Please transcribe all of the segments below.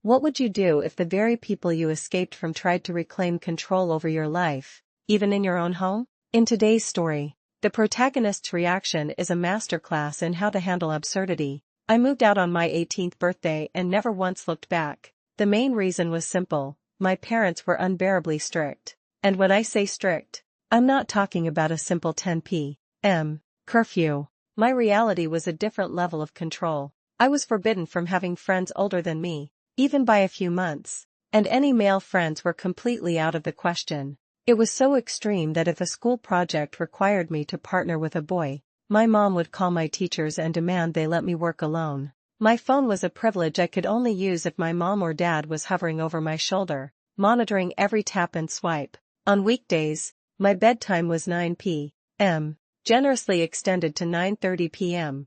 What would you do if the very people you escaped from tried to reclaim control over your life, even in your own home? In today's story, the protagonist's reaction is a masterclass in how to handle absurdity. I moved out on my 18th birthday and never once looked back. The main reason was simple: my parents were unbearably strict. And when I say strict, I'm not talking about a simple 10 p.m. curfew. My reality was a different level of control. I was forbidden from having friends older than me, even by a few months, and any male friends were completely out of the question. It was so extreme that if a school project required me to partner with a boy, my mom would call my teachers and demand they let me work alone. My phone was a privilege I could only use if my mom or dad was hovering over my shoulder, monitoring every tap and swipe. On weekdays, my bedtime was 9 p.m., generously extended to 9:30 p.m.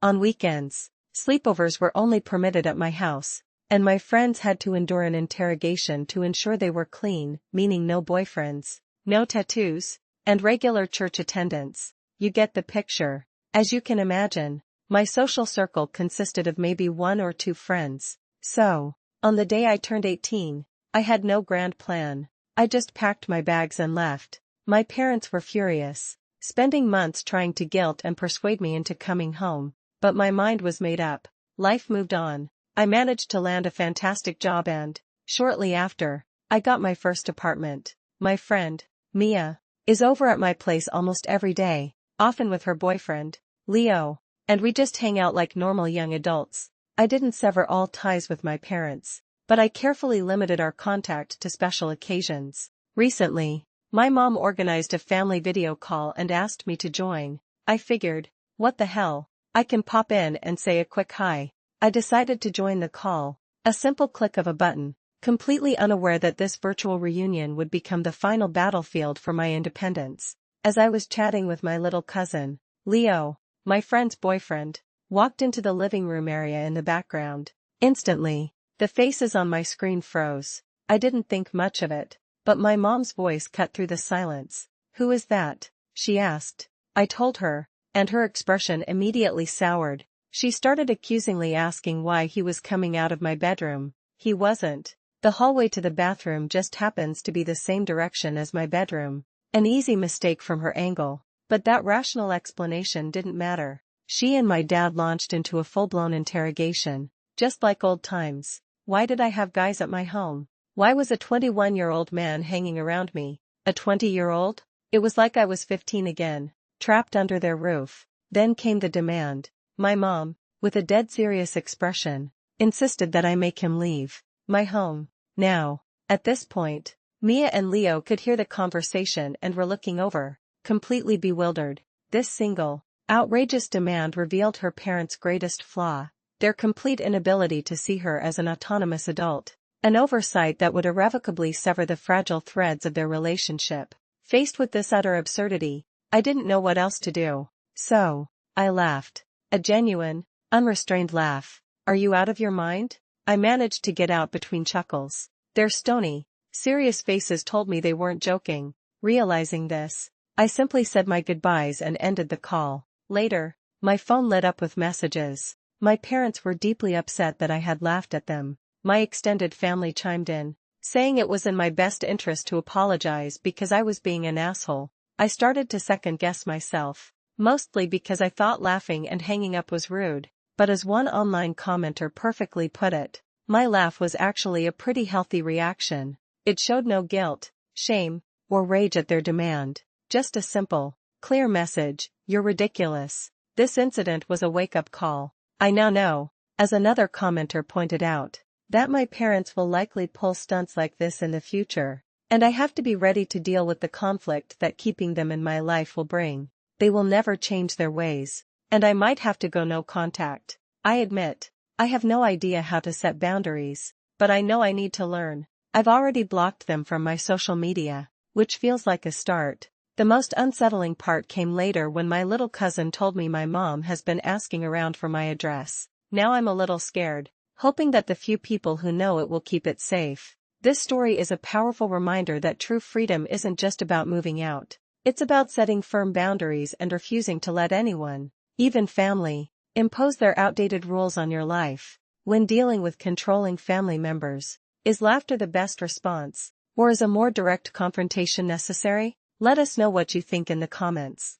On weekends, sleepovers were only permitted at my house, and my friends had to endure an interrogation to ensure they were clean, meaning no boyfriends, no tattoos, and regular church attendance. You get the picture. As you can imagine, my social circle consisted of maybe one or two friends. So, on the day I turned 18, I had no grand plan. I just packed my bags and left. My parents were furious, spending months trying to guilt and persuade me into coming home, but my mind was made up. Life moved on. I managed to land a fantastic job and, shortly after, I got my first apartment. My friend, Mia, is over at my place almost every day, often with her boyfriend, Leo, and we just hang out like normal young adults. I didn't sever all ties with my parents, but I carefully limited our contact to special occasions. Recently, my mom organized a family video call and asked me to join. I figured, what the hell, I can pop in and say a quick hi. I decided to join the call, a simple click of a button, completely unaware that this virtual reunion would become the final battlefield for my independence. As I was chatting with my little cousin, Leo, my friend's boyfriend, walked into the living room area in the background. Instantly, the faces on my screen froze. I didn't think much of it, but my mom's voice cut through the silence. "Who is that?" she asked. I told her, and her expression immediately soured. She started accusingly asking why he was coming out of my bedroom. He wasn't. The hallway to the bathroom just happens to be the same direction as my bedroom. An easy mistake from her angle. But that rational explanation didn't matter. She and my dad launched into a full-blown interrogation, just like old times. Why did I have guys at my home? Why was a 21-year-old man hanging around me? A 20-year-old? It was like I was 15 again, trapped under their roof. Then came the demand. My mom, with a dead serious expression, insisted that I make him leave my home now. At this point, Mia and Leo could hear the conversation and were looking over, completely bewildered. This single, outrageous demand revealed her parents' greatest flaw: their complete inability to see her as an autonomous adult, an oversight that would irrevocably sever the fragile threads of their relationship. Faced with this utter absurdity, I didn't know what else to do. So, I laughed. A genuine, unrestrained laugh. "Are you out of your mind?" I managed to get out between chuckles. Their stony, serious faces told me they weren't joking. Realizing this, I simply said my goodbyes and ended the call. Later, my phone lit up with messages. My parents were deeply upset that I had laughed at them. My extended family chimed in, saying it was in my best interest to apologize because I was being an asshole. I started to second-guess myself, mostly because I thought laughing and hanging up was rude, but as one online commenter perfectly put it, my laugh was actually a pretty healthy reaction. It showed no guilt, shame, or rage at their demand, just a simple, clear message: "You're ridiculous." This incident was a wake-up call. I now know, as another commenter pointed out, that my parents will likely pull stunts like this in the future, and I have to be ready to deal with the conflict that keeping them in my life will bring. They will never change their ways, and I might have to go no contact. I admit, I have no idea how to set boundaries, but I know I need to learn. I've already blocked them from my social media, which feels like a start. The most unsettling part came later when my little cousin told me my mom has been asking around for my address. Now I'm a little scared, hoping that the few people who know it will keep it safe. This story is a powerful reminder that true freedom isn't just about moving out. It's about setting firm boundaries and refusing to let anyone, even family, impose their outdated rules on your life. When dealing with controlling family members, is laughter the best response, or is a more direct confrontation necessary? Let us know what you think in the comments.